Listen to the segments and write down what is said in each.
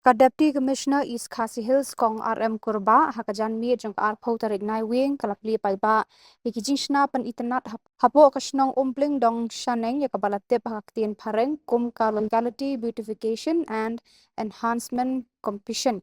Ka Deputy Commissioner East Khasi Hills Kong RM Kurba hakajan mi jong ar photarik nai wing kalapli pai ba iki Jingshna Pynitynnad hapo ka Shnong Umpling dong Shaneng ya kabalatip haktin phareng kum ka locality beautification and enhancement competition.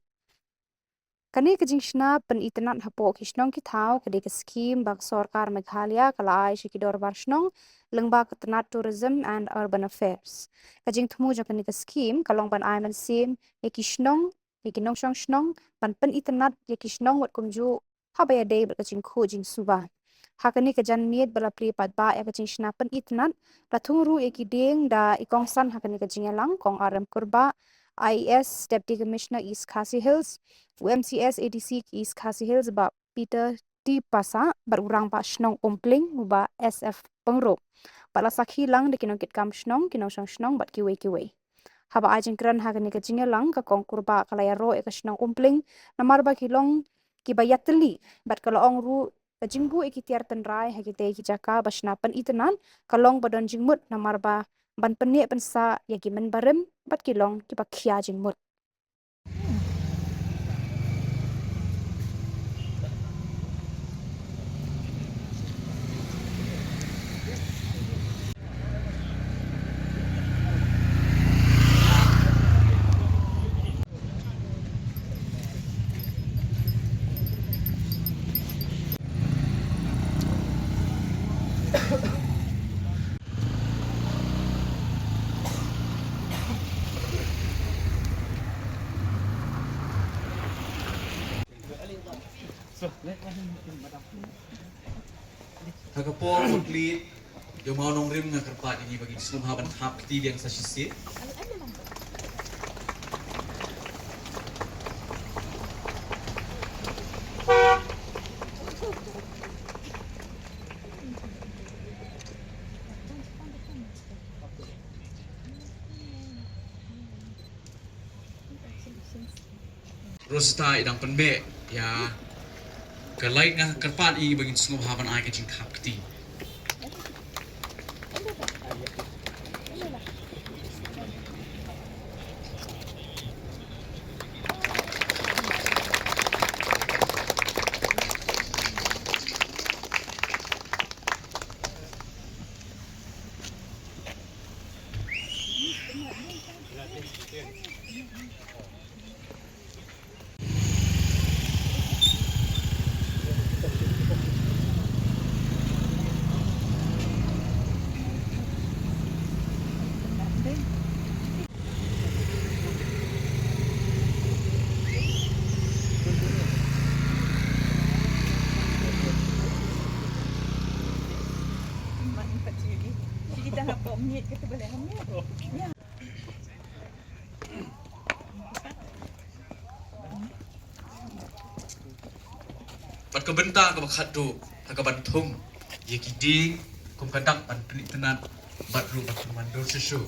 Kani ka Jingshna Pynitynnad hapo ki Shnong ki thau kadi ka scheme bak sarkar Meghalaya kalai shikidor bar Shnong lengba ketenat tourism and urban affairs. Kajing temu jong kani ka scheme kalong ban aiman sim yaki Shnong yaki nong Shnong ban Pynitynnad yaki Shnong wat kumju habaya day berkajing khu jing suba. Hakani ka jan miet bala pri pad ba ya ka Jingshna Pynitynnad ratung ru yaki ding da ikong san hakani ka jingalang kong RM kurba IES Deputy Commissioner East Khasi Hills UMCS ADC East Khasi Hills ba Peter T Pasa berurang ba Shnong Umpling ba SF Pengro. Pala sakhi lang de kinong kitkam Shnong kinong Shnong bat kiwe. Haba ajeng kran hagani ka jingalang ka kongkur ba kalaya ro e ka Shnong Umpling namar ba kilong kibayatli bat kalong ru ka jingbu e kitiar tenrai hagite ki jaka ba Shna Pynitynnad kalong badon jingmut namar ba ban penie pensa yagi men barem bat kilong ki ba khia jingmut. Khubor Plie yung mga nong rim nga karpat ini bagi sumhaban hap TV yang sa sisi. Rosta idang penbe ya kalait nga karpat ini bagi sumhaban ay kajing hap TV. Pat kebenta ke bakhatu hakabantung yeki ding kum kadak pan Pynitynnad bat ru bat mandor susu.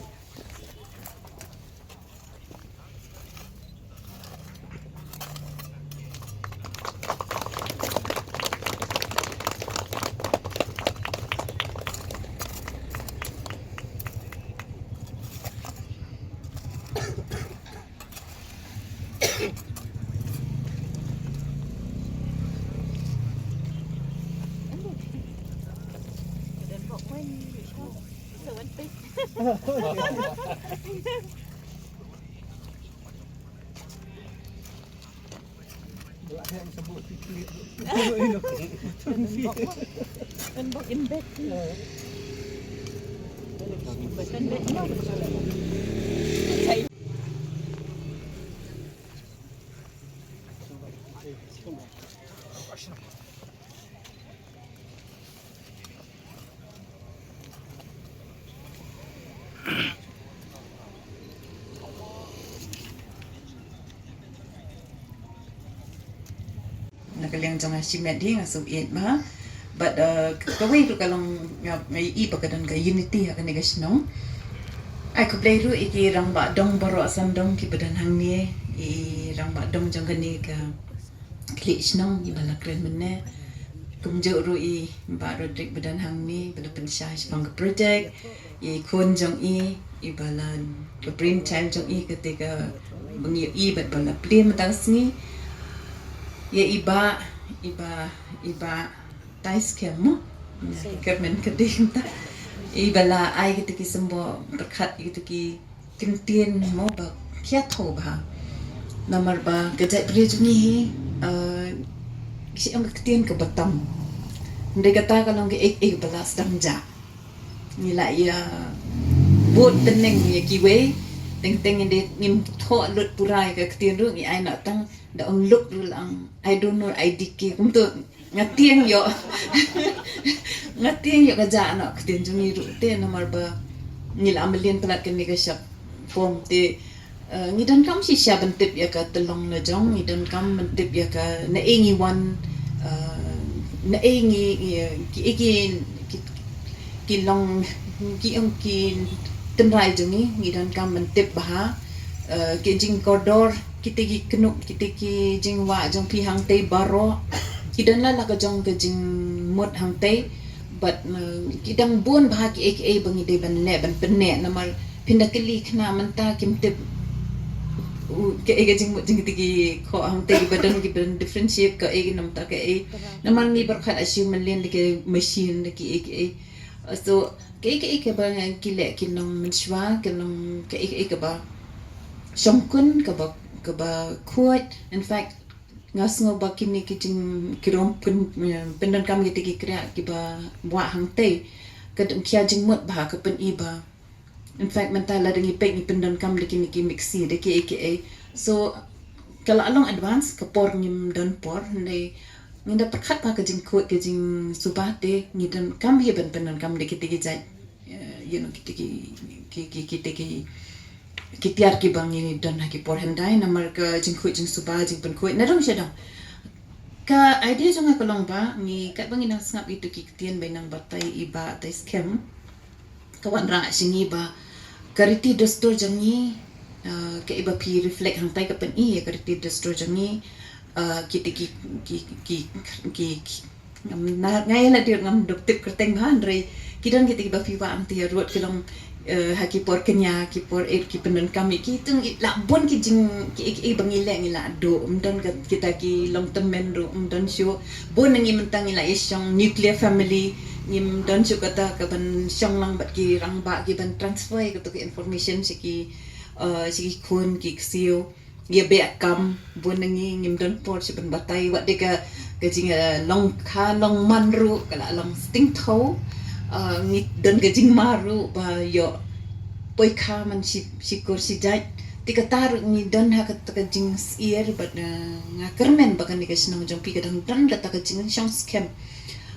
Nakalang jangan simet dia ngasuk it mah, but kawin tu kalau ngai i pakadan ka unity akan nega Shnong. Ai ko play ru iki rang ba dong baro sandong ki badan hang ni i rang ba dong jangan ni ka klik Shnong i bala kren menne kumjo ru I ba Rodrik badan hang ni bala pensah Shillong project I kon jong I bala ke print time jong I ketika bengi I bat bala Plie matang sni ya iba tais kemo kermen keding ta ibala ai ketika sembo berkat ketika kentien mo ba kya tho ba namar ba gajai bridge ni kisi ang kentien ke batam ndai kata kalau ke ek bala sedang ja nila ya bot teneng ya kiwe teng inde ngim tho lut purai ke kentien ru ni ai nak tang da on look lang I don't know IDK kum tu ngatieng yo kaja anak kentien jungi ru te namar ba nila amelin pelat ke ni ke shop form te ngidan kam si siya bentip ya ka telong na jong ngidan kam bentip ya ka na ingi wan na ingi ki long ki tenrai jongi ngidan kam bentip bah ke jing kodor kitiki kenuk kitiki jing wa jong pi hang te baro kidan la ka jong ke jing mot hang te but kidang bun bah ki aka bangi de ban le ban penne namar pindakeli khna manta kimtip ke ege jing tigi ko ang tegi badan ki badan differentiate ka ege nam ta ke naman ni berkhat assume len ke machine ki ege so ke ege ba ki le ki nam menshwa ke nam ke ege ba shongkun ka ba kuat in fact ngas ngo ba kini ki jing kirom pun pendan kam ki tigi kra ki ba wa hang te ka dum kya jing mot ba ka pen iba in fact mentala dengan ipek ni pendan kam deki niki mixi deki aka so kalau along advance ke por nyim dan por ndai nginda perkhat pa ke jing kot ke jing subate ngidan kam he ben pendan kam deki tiki jai ki tiar ki bang ni dan ki por hendai namar ke jing kot jing subah jing pen kot nadong syadong ka idea jong kolong ba ni kat bang inang ngap itu ki tien benang batai iba tai scam kawan ra singi ba kariti dostor jangi ke iba pi reflect hang tai kapan I kariti dostor jangi ki ngai la dir ngam dokter kerteng han re kidan kita iba pi wa ang ti ruat kilong haki por kenya ki por ki pendan kami ki tung la bon ki jing ki bangile ngila do umdan kita ki long term men ro umdan syo bon ngi mentang ila isyong nuclear family ngim dan syo kata ka ban syong lang bat ki rang ba ki ban transfer ke to information siki kun ki ksio ye be akam bon ngi ngim dan por syo ban batai wat de ka jing long kha long man ru kala long sting tho ngi dan gajing maru ba yo poi kha man si kor si jai tikatar ngi dan ha ka gajing ear but nga kermen ba kan ni Shnong jong pi kadang dan kata gajing shong scam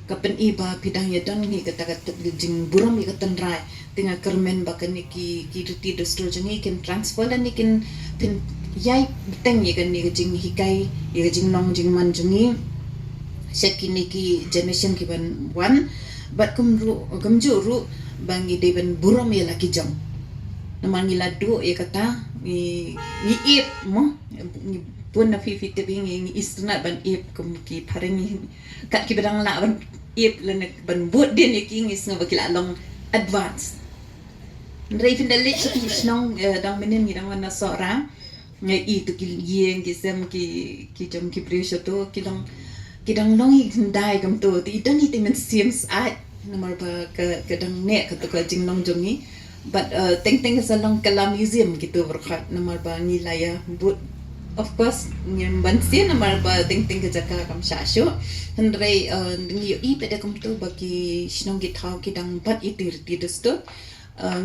kapen iba pidang ya dan ngi kata gajing buram i katan rai tinga kermen ba kan ni ki ruti dostro jong i kan transfer dan ni kan pin yai teng ni kan ni gajing hikai ya gajing nong jing man jong i sekini ki generation ki ban one but kumju ru bangi deben buram ya laki jam naman nila do ya kata ni ip mo ni pun na fi te bingi istna ban ip kum ki pareng kat ki badang la ban ip lan ban bot din ki ngis no bakila long advance ndrei fin dalit ki Shnong dang menen ni dang wana sora ngai I tu ki yeng ki sem ki jam ki presyo to ki long kidang longi dai kam to ti dan ni men seems I nomor ba ke dang ne ka to ka jing long jongi but teng sa long kala museum gitu berkat nomor ba nilaya but of course ngem bansin nomor ba teng ke jaka kam shasho hendrei ni I pede kam to ba ki Shnong ki thau ki dang bat itir ti dosto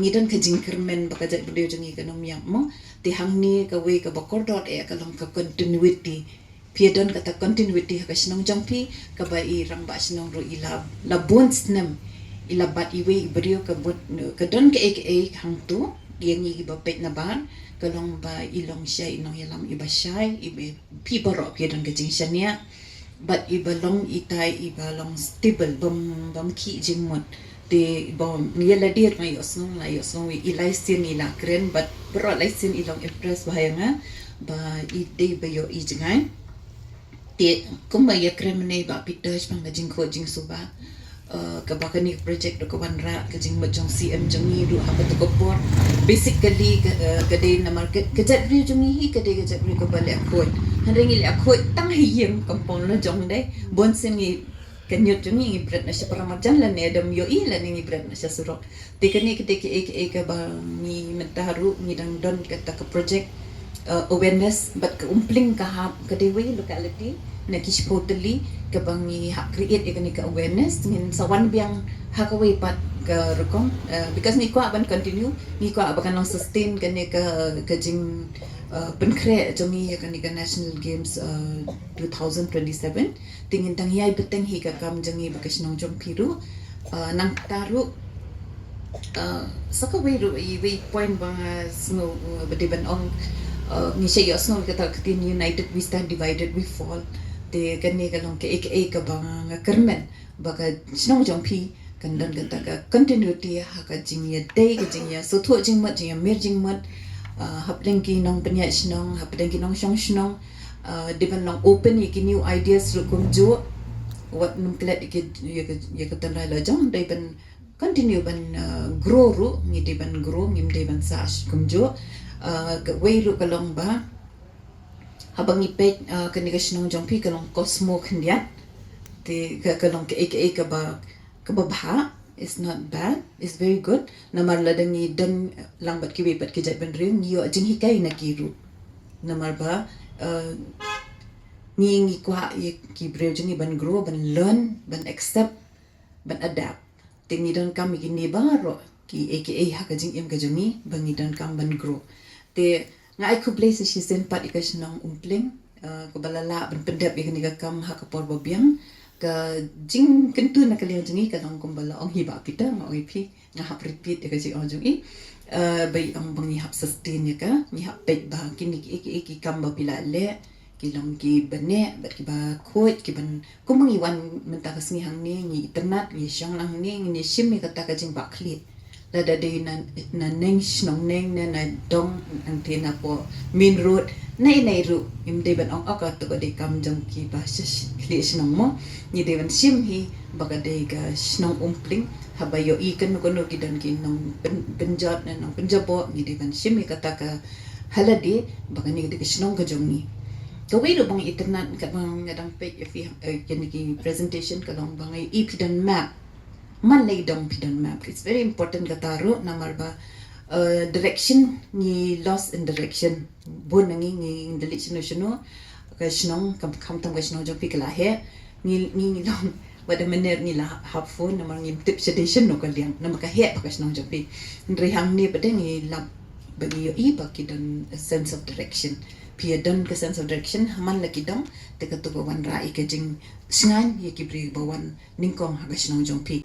ngidan ka jing kermen ba ka jat beliau jongi ka nom yang mo ti hang ni ka we ka bakor dot ka long ka continuity Piedon kata continuity ka Shnong jampi ka ba I rang ba Shnong ro ila la bonds nem ila bat iwe brio ka bot ka don ka aka hang tu yang I ba pet na ban ka long ba ilong sya inong yalam iba syai ibe people ro piedon ka Jingshna but iba long itai iba long stable bam ki jingmot te bom niela dir mai osnong la osnong ilai sin ila kren but bro lai sin ilong impress bahaya nga ba ide ba yo I jangai Ti kumaya kremne ba pitas pang jing ko jing suba kabakani project ko banra kajing majong CM jongi du apa to Khubor basically kade na market kajat ri jongi hi kade kajat ri ko bale akoi hanrengi le akoi tang hiyem kampong na jong dai bonsen ngi kanyot jongi ngi bret na siya paramajan la ne adam yo i la ngi bret na siya surok tekani kete ke ba ni mentaharu ni dang don kata ke project awareness but ke Umpling ka hap kade way locality na kishpotally kabangi hak create ikani ka awareness ngin sawan biang hakaway pat ka rukom because ni ko aban continue ni ko aban lang sustain kani ka jing penkre jomi kani ka national games 2027 tingin tang yai beteng hi ka kam jangi bakas nong jom piru nang taru sakaway ru i point bang snow bediban ong ni siya snow kata katin united we stand divided we fall te kani kalong ke ka bang kermen baka Shnong jongpi kan dan kata ka continuity ha ka jingya day ka jingya so tho jingmat jingya mer jingmat hapdeng ki nong penya Shnong hapdeng ki nong Shnong diban nong open ki new ideas ru kumjo wat num klet ki ya ka tan la jong dai ban continue ban grow ru ngi diban grow ngim diban sa kumjo ka way ru kalong ba habang ipet kaniga Shnong jongpi kalong cosmo khandiat te kalong ke ka ba kababha is not bad, it's very good namar ladang ni dan lang bat kiwi bat kijat ban ring yo jing hikai na kiru namar ba ngi kwa ki breu jing ban grow ban learn ban accept ban adapt te ni dan kam ki ni baro ki ha ka jing em ka jumi ban ni dan kam ban grow te ngai ku place si sen pat ka Shnong Umpling ko balala ban pendap ikani ka kam ha ka por bobiang ka jing kentu na kalian jengi ka dong kumbala ong hiba pita ma oi pi nga hap repeat ka jing ong jengi bai ong bangi hap sustain ya ka ni hap pet ba kini ki kam ba pila le ki long ki bane bat ki ba khot ki ban kumangi wan menta ka singi hang ni internet ni shang lang ni sim mi kata ka jing ba klit la da de na neng Shnong neng na dong ang tina po main road nay ru im de ban ong aka to de kam jong ki ba kli Shnong mo ni de ban sim hi baga de ga Shnong Umpling habayo ikan ko no kidan ki nong penjat na nong penjabo ni de ban sim hi kata ka halade baga ni de Shnong ka jong ni ka way ru bang internet ka bang ngadang page if ki presentation ka long bang i pidan map man lay dong pidan map it's very important kataru namar ba direction ni lost in direction bon ngi direction no ka Shnong kam tam ka Shnong jong pikla he ni long wada mener ni la hap phone namar ngi tip station no ka liang namar ka he ka Shnong jong pi rihang ni pade ni lap bagi yo i ba kidan a sense of direction pia don ka sense of direction man la kidong te ka to wan ra ikajing sngan ye ki bri bawan ningkong ha ka Shnong jong pi